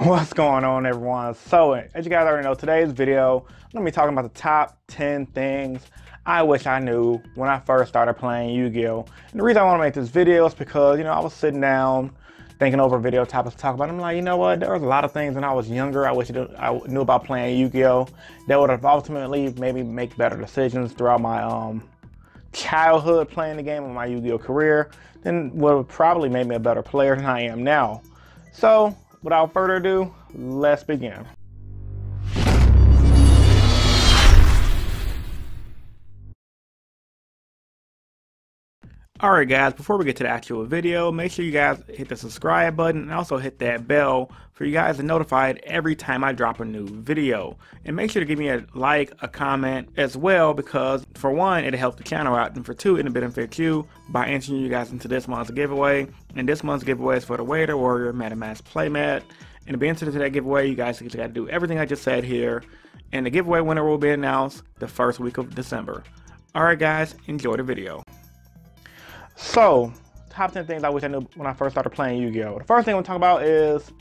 What's going on, everyone? So, as you guys already know, today's video, I'm going to be talking about the top 10 things I wish I knew when I first started playing Yu-Gi-Oh! And the reason I want to make this video is because, I was sitting down thinking over video topics to talk about. I'm like, you know what? There was a lot of things when I was younger I wish I knew about playing Yu-Gi-Oh! That would have ultimately made me make better decisions throughout my childhood playing the game and my Yu-Gi-Oh! Career. Then would have probably made me a better player than I am now. So, without further ado, let's begin. Alright guys, before we get to the actual video, make sure you guys hit the subscribe button and also hit that bell for you guys to be notified every time I drop a new video. And make sure to give me a like, a comment as well, because for one, it'll help the channel out, and for two, it'll benefit you by entering you guys into this month's giveaway. And this month's giveaway is for the Weirdos Warrior Metagame Playmat. And to be entered into that giveaway, you guys got to do everything I just said here. And the giveaway winner will be announced the first week of December. Alright guys, enjoy the video. So, top 10 things I wish I knew when I first started playing Yu-Gi-Oh! The first thing I'm talking about is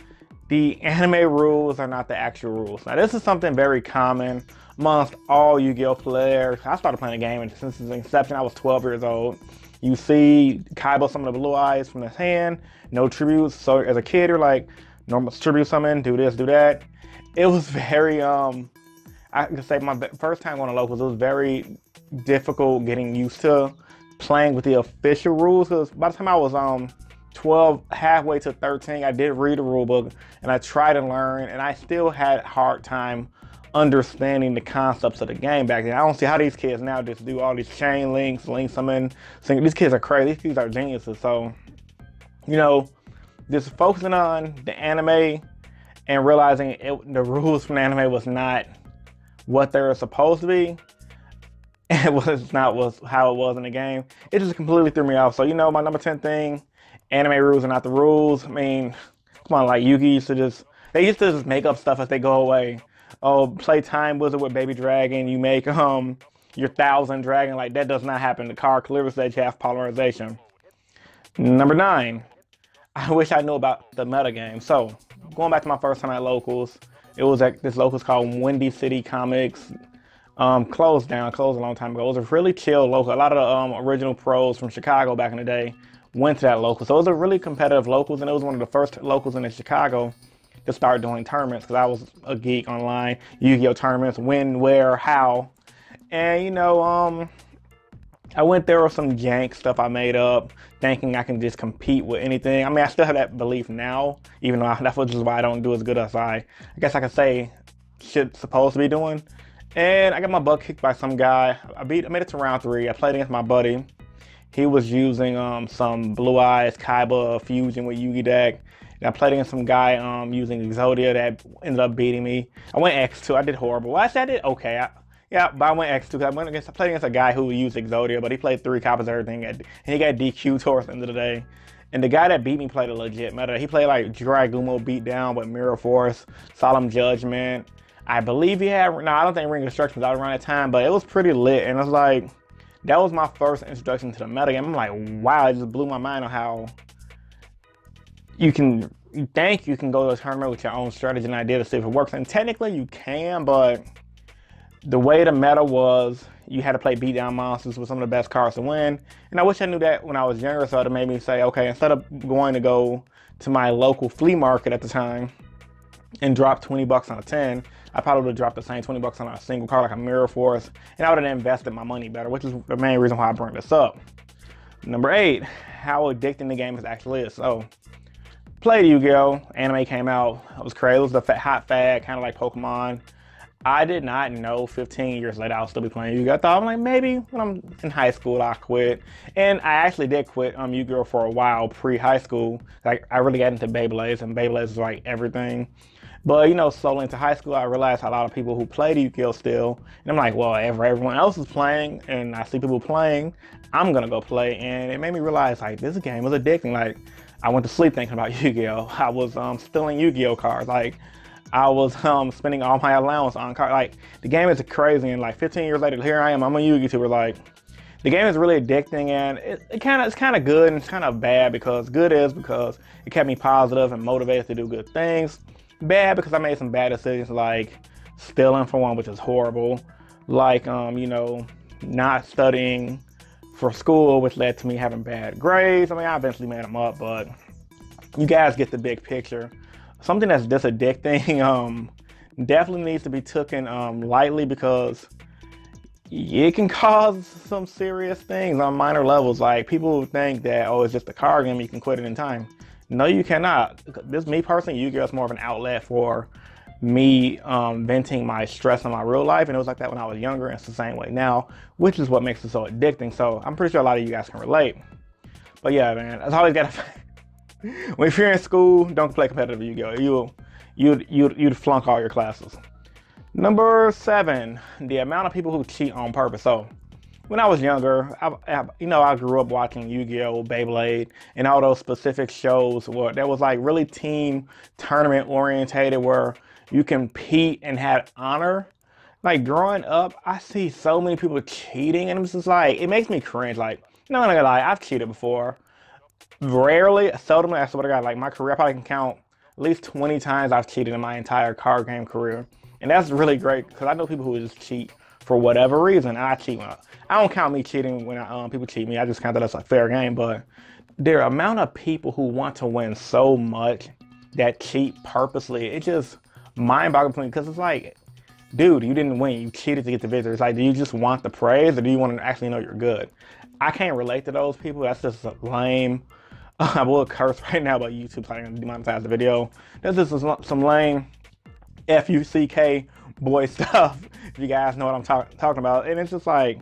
the anime rules are not the actual rules. Now, this is something very common amongst all Yu-Gi-Oh! Players. I started playing the game and since its inception. I was 12 years old. You see Kaiba summon the blue eyes from his hand, no tributes. So, as a kid, you're like, normal tribute summon, do this, do that. It was very, I can say my first time going to locals, it was very difficult getting used to playing with the official rules, because by the time I was 12, halfway to 13, I did read the rule book and I tried to learn, and I still had a hard time understanding the concepts of the game back then. I don't see how these kids now just do all these chain links, link summon. These kids are crazy. These kids are geniuses. So, just focusing on the anime and realizing the rules from the anime was not what they were supposed to be. It was not how it was in the game. It just completely threw me off. So, my number 10 thing, anime rules are not the rules. I mean, come on, like Yugi used to they used to just make up stuff as they go away. Oh, play Time Wizard with Baby Dragon. You make your 1,000 Dragon. Like, that does not happen. The card clearly says you have polymerization. Number 9, I wish I knew about the metagame. So, going back to my first time at locals, it was at this locals called Windy City Comics. Closed a long time ago. It was a really chill local. A lot of the original pros from Chicago back in the day went to that local. So it was a really competitive locals, and it was one of the first locals in Chicago to start doing tournaments, because I was a geek online. Yu-Gi-Oh! Tournaments, when, where, how. And, I went there with some jank stuff I made up, thinking I can just compete with anything. I mean, I still have that belief now, even though that's which is why I don't do as good as I guess I could say supposed to be doing. And I got my butt kicked by some guy. I made it to round 3. I played against my buddy. He was using some Blue Eyes Kaiba fusion with Yugi deck. And I played against some guy using Exodia that ended up beating me. I went X2. I did horrible. Well, I did okay. But I went X2 because I played against a guy who used Exodia, but he played 3 copies of everything, and he got DQ towards the end of the day. And the guy that beat me played a legit meta. He played like Dragumo Beatdown with Mirror Force, Solemn Judgment. I believe he had, no, I don't think Ring of Destruction was out around that time, but it was pretty lit. And it was like, that was my first introduction to the metagame. I'm like, wow, it just blew my mind on how you think you can go to a tournament with your own strategy and idea to see if it works. And technically you can, but the way the meta was, you had to play beatdown monsters with some of the best cards to win. And I wish I knew that when I was younger, so it made me say, okay, instead of going to go to my local flea market at the time and drop 20 bucks on a 10, I probably would have dropped the same 20 bucks on a single card like a Mirror Force, and I would have invested my money better, which is the main reason why I bring this up. Number 8, how addicting the game actually is. So, played Yu-Gi-Oh! Anime came out. It was crazy. It was the hot fad, kind of like Pokemon. I did not know 15 years later I'll still be playing Yu-Gi-Oh! I thought, I'm like, maybe when I'm in high school I'll quit. And I actually did quit Yu-Gi-Oh! For a while pre-high school. Like, I really got into Beyblades, and Beyblades was like everything. But, slowly into high school, I realized a lot of people who played Yu-Gi-Oh! Still. And I'm like, well, if everyone else is playing and I see people playing, I'm going to go play. And it made me realize, like, this game was addicting. Like, I went to sleep thinking about Yu-Gi-Oh! I was stealing Yu-Gi-Oh! Cards. Like, I was spending all my allowance on cards. Like, the game is crazy. And, like, 15 years later, here I am. I'm a Yu-Gi-Oh! YouTuber. Like, the game is really addicting, and it's kind of good and it's kind of bad. Because good is because it kept me positive and motivated to do good things. bad because I made some bad decisions, like stealing for one, which is horrible. Like, you know, not studying for school, which led to me having bad grades. I mean, I eventually made them up, but you guys get the big picture. Something that's this addicting, definitely needs to be taken lightly because it can cause some serious things on minor levels. Like, people think that, oh, it's just a card game, you can quit it in time. No, you cannot. This, me personally, Yu-Gi-Oh is more of an outlet for me venting my stress in my real life, and it was like that when I was younger, and it's the same way now, which is what makes it so addicting. So I'm pretty sure a lot of you guys can relate. But yeah, man, that's always gotta. When you're in school, don't play competitive Yu-Gi-Oh. You'd flunk all your classes. Number 7, the amount of people who cheat on purpose. So when I was younger, I grew up watching Yu-Gi-Oh, Beyblade, and all those specific shows where there was like really team tournament orientated, where you compete and had honor. Like, growing up, I see so many people cheating, and it's just like, it makes me cringe. Like, no, I'm not gonna lie, I've cheated before. Rarely, seldomly, I swear to God, like my career, I probably can count at least 20 times I've cheated in my entire card game career. And that's really great because I know people who just cheat for whatever reason. And I cheat I don't count me cheating when people cheat me. I just count that as a fair game. But the amount of people who want to win so much that cheat purposely, it just mind-boggling to me, because it's like, dude, you didn't win. You cheated to get the victory. It's like, do you just want the praise, or do you want to actually know you're good? I can't relate to those people. That's just lame. I will curse right now, but YouTube's trying to demonetize the video. That's just some lame F-U-C-K boy stuff, if you guys know what I'm talking about. And it's just like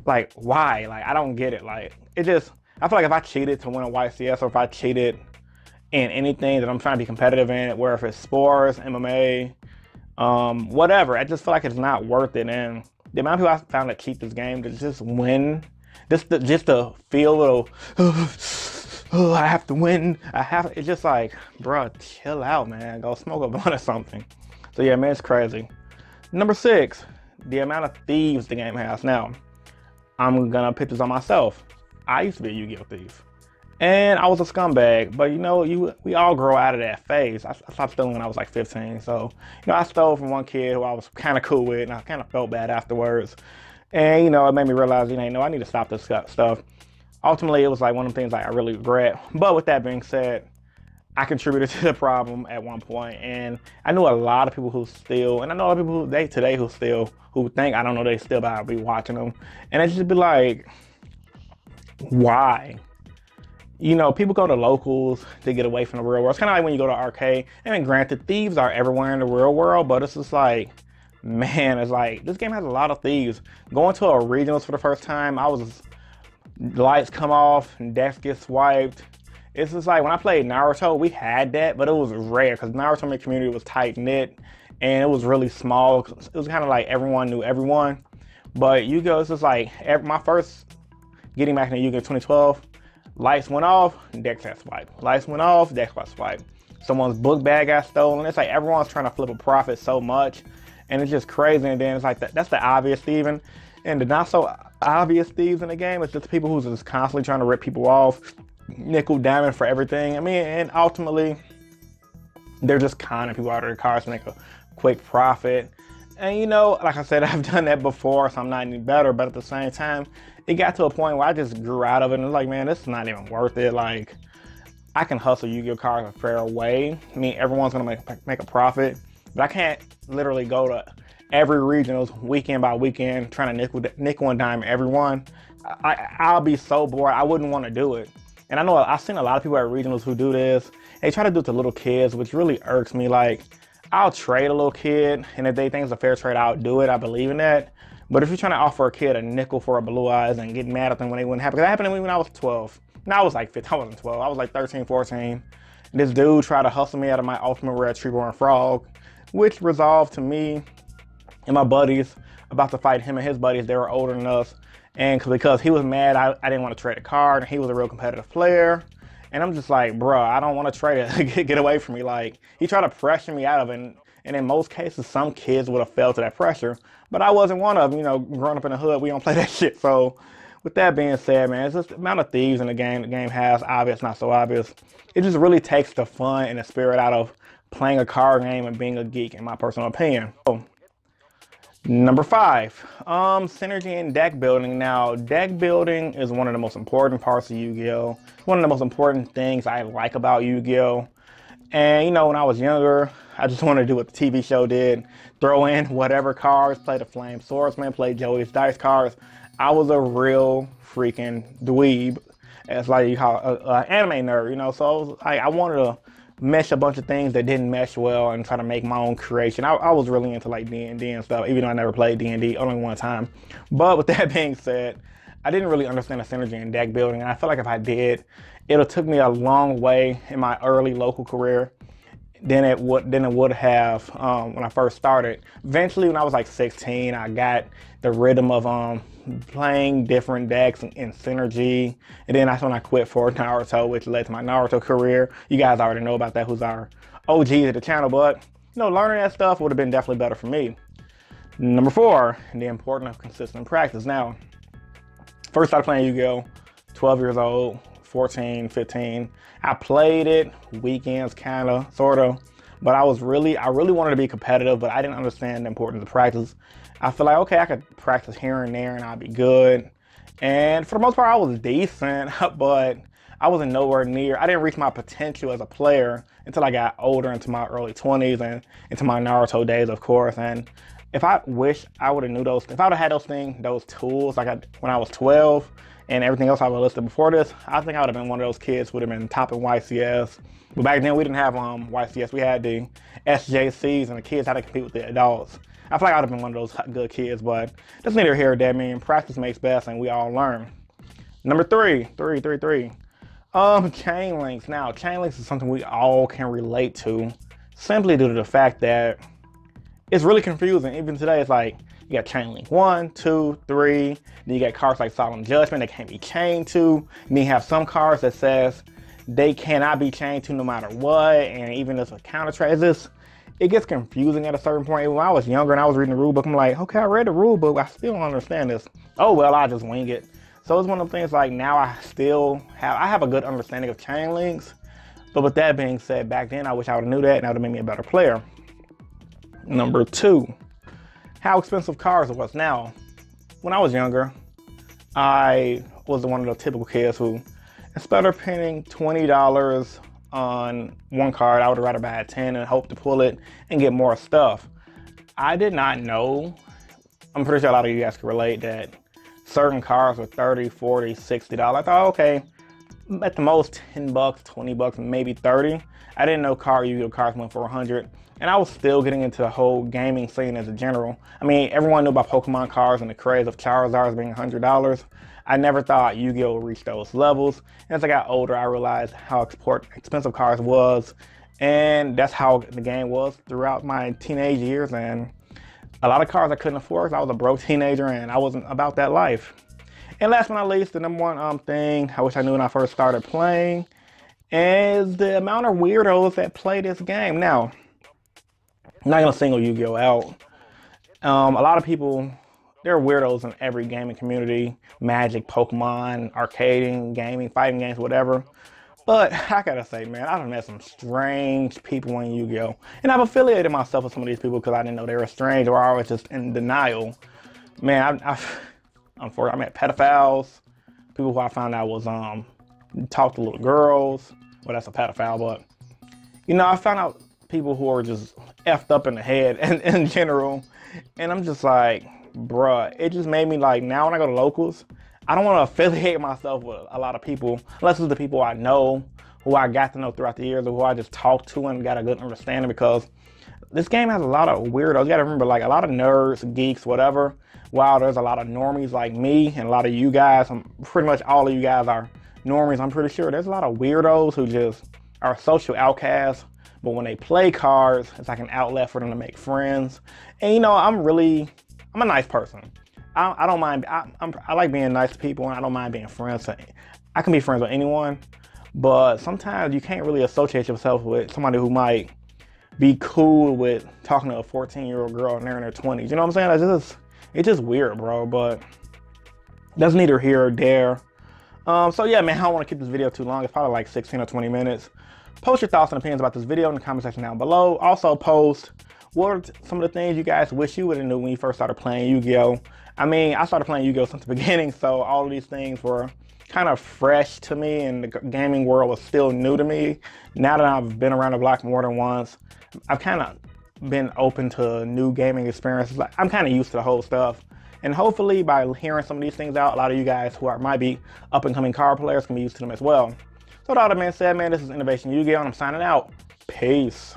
why? Like, I don't get it. Like, it just, I feel like if I cheated to win a YCS, or if I cheated in anything that I'm trying to be competitive in, where if it's sports, MMA, whatever, I just feel like it's not worth it. And the amount of people I found that cheat this game to just win, just to feel a little, oh, I have to win. It's just like, bro, chill out, man. Go smoke a blunt or something. So yeah, man, it's crazy. Number 6, the amount of thieves the game has. Now, I'm gonna put this on myself. I used to be a Yu-Gi-Oh thief, and I was a scumbag. But you know, we all grow out of that phase. I stopped stealing when I was like 15. So, you know, I stole from one kid who I was kind of cool with, and I kind of felt bad afterwards. And you know, it made me realize, you know, I need to stop this stuff. Ultimately, it was like one of the things like I really regret. But with that being said, I contributed to the problem at one point, and I knew a lot of people who steal, and I know a lot of people who steal, who think I don't know they steal, but I'll be watching them, and it just be like, why? You know, people go to locals to get away from the real world. It's kind of like when you go to arcade. I mean, granted, thieves are everywhere in the real world, but it's just like, man, it's like, this game has a lot of thieves. Going to a regionals for the first time, lights come off and decks get swiped. It's just like, when I played Naruto, we had that, but it was rare because Naruto community was tight knit and it was really small. It was kind of like everyone knew everyone. But Yu-Gi-Oh, it's just like, my first getting back into Yu-Gi-Oh 2012, lights went off, decks got swiped. Lights went off, decks got swiped. Someone's book bag got stolen. It's like everyone's trying to flip a profit so much, and it's just crazy. And then it's like, that's the obvious thieving. And the not so obvious thieves in the game, it's just people who's just constantly trying to rip people off, nickel diamond for everything. I mean, and ultimately, they're just conning people out of their cars to make a quick profit. And you know, like I said, I've done that before, so I'm not any better. But at the same time, it got to a point where I just grew out of it, and it's like, man, this is not even worth it. Like, I can hustle Yu-Gi-Oh cards a fair way. I mean, everyone's gonna make a profit, but I can't literally go to every regionals weekend by weekend trying to nickel and dime everyone. I'll be so bored. I wouldn't want to do it. And I know I've seen a lot of people at regionals who do this. They try to do it to little kids, which really irks me. Like, I'll trade a little kid, and if they think it's a fair trade, I'll do it. I believe in that. But if you're trying to offer a kid a nickel for a blue eyes and get mad at them when they wouldn't have it, because that happened to me when I was 12. Now I was like 15, I wasn't 12. I was like 13, 14. And this dude tried to hustle me out of my ultimate rare Treeborn Frog, which resolved to me and my buddies about to fight him and his buddies. They were older than us. And because he was mad, I didn't want to trade a card. And he was a real competitive player. And I'm just like, bro, I don't want to trade it. Get away from me. Like, he tried to pressure me out of it. And in most cases, some kids would have fell to that pressure. But I wasn't one of them. You know, growing up in the hood, we don't play that shit. So with that being said, man, it's just the amount of thieves in the game has, obvious, not so obvious. It just really takes the fun and the spirit out of playing a card game and being a geek, in my personal opinion. So, number 5, synergy and deck building. Now, deck building is one of the most important parts of Yu-Gi-Oh! One of the most important things I like about Yu-Gi-Oh! And you know, when I was younger, I just wanted to do what the TV show did. Throw in whatever cards, play the Flame Swordsman, play Joey's Dice cards. I was a real freaking dweeb. It's like you call an anime nerd, you know? So I wanted to mesh a bunch of things that didn't mesh well and try to make my own creation. I was really into like D&D and stuff, even though I never played D&D, only one time. But with that being said, I didn't really understand the synergy in deck building, and I feel like if I did, it'll took me a long way in my early local career than it would have when I first started. Eventually, when I was like 16, I got the rhythm of playing different decks in synergy, and then that's when I quit for Naruto, which led to my Naruto career. You guys already know about that, who's our OGs at the channel, but you know, learning that stuff would have been definitely better for me. Number 4, the importance of consistent practice. Now, first started playing Yu-Gi-Oh! 12 years old, 14, 15. I played it weekends, kinda, sorta, but I really wanted to be competitive, but I didn't understand the importance of practice. I feel like, okay, I could practice here and there and I'd be good. And for the most part, I was decent, but I wasn't nowhere near. I didn't reach my potential as a player until I got older, into my early 20s and into my Naruto days, of course. And if I wish I would have knew those, if I would have had those things, those tools, like when I was 12 and everything else I would listed before this, I think I would have been one of those kids who would have been top in YCS. But back then we didn't have YCS, we had the SJCs, and the kids had to compete with the adults. I feel like I would have been one of those good kids, but that's neither here nor there. I mean, practice makes best, and we all learn. Number 3, chain links. Now, chain links is something we all can relate to, simply due to the fact that it's really confusing. Even today, it's like, you got chain link 1, 2, 3, then you got cards like Solemn Judgment that can't be chained to, and then you have some cards that says they cannot be chained to no matter what, and even if a counter trade is, it gets confusing at a certain point. When I was younger and I was reading the rule book, I'm like, okay, I read the rule book, I still don't understand this. Oh well, I just wing it. So it's one of the things like now I have a good understanding of chain links, but with that being said, back then I wish I would have knew that, and that would have made me a better player. Number 2, how expensive cars was. Now, when I was younger, I was one of the typical kids who, instead of paying $20 on one card, I would rather buy a 10 and hope to pull it and get more stuff. I did not know, I'm pretty sure a lot of you guys can relate, that certain cars were $30, $40, $60. I thought, okay, at the most 10 bucks, 20 bucks, maybe 30. I didn't know Yu-Gi-Oh! Cards went for 100. And I was still getting into the whole gaming scene as a general. I mean, everyone knew about Pokemon cards and the craze of Charizards being $100. I never thought Yu-Gi-Oh! Would reach those levels. And as I got older, I realized how expensive cards was. And that's how the game was throughout my teenage years. And a lot of cards I couldn't afford because I was a broke teenager and I wasn't about that life. And last but not least, the number 1 thing I wish I knew when I first started playing is the amount of weirdos that play this game. Now, I'm not gonna single Yu-Gi-Oh! Out. A lot of people, there are weirdos in every gaming community. Magic, Pokemon, arcading, gaming, fighting games, whatever. But I gotta say, man, I've met some strange people in Yu-Gi-Oh! And I've affiliated myself with some of these people because I didn't know they were strange, or I was just in denial. Man, I met pedophiles, people who I found out was talk to little girls. Well, that's a pedophile, but you know, I found out people who are just effed up in the head in general, and I'm just like, bruh, it just made me like, now when I go to locals, I don't want to affiliate myself with a lot of people unless it's the people I know, who I got to know throughout the years, or who I just talked to and got a good understanding, because this game has a lot of weirdos. You gotta remember, like, a lot of nerds, geeks, whatever. While there's a lot of normies like me and a lot of you guys, pretty much all of you guys are normies, I'm pretty sure there's a lot of weirdos who just are social outcasts. But when they play cards, it's like an outlet for them to make friends. And you know, I'm a nice person. I don't mind, I like being nice to people, and I don't mind being friends. I can be friends with anyone, but sometimes you can't really associate yourself with somebody who might be cool with talking to a 14-year-old girl and they're in their 20s. You know what I'm saying? It's just weird, bro, but that's neither here or there. So yeah, man, I don't want to keep this video too long. It's probably like 16 or 20 minutes. Post your thoughts and opinions about this video in the comment section down below. Also post what are some of the things you guys wish you would have knew when you first started playing Yu-Gi-Oh! I mean, I started playing Yu-Gi-Oh! Since the beginning, so all of these things were kind of fresh to me, and the gaming world was still new to me. Now that I've been around the block more than once, I've kind of been open to new gaming experiences. Like, I'm kind of used to the whole stuff. And hopefully by hearing some of these things out, a lot of you guys who might be up and coming card players can be used to them as well. So with all that being said, man, this is Innovation Yu-Gi-Oh! And I'm signing out. Peace.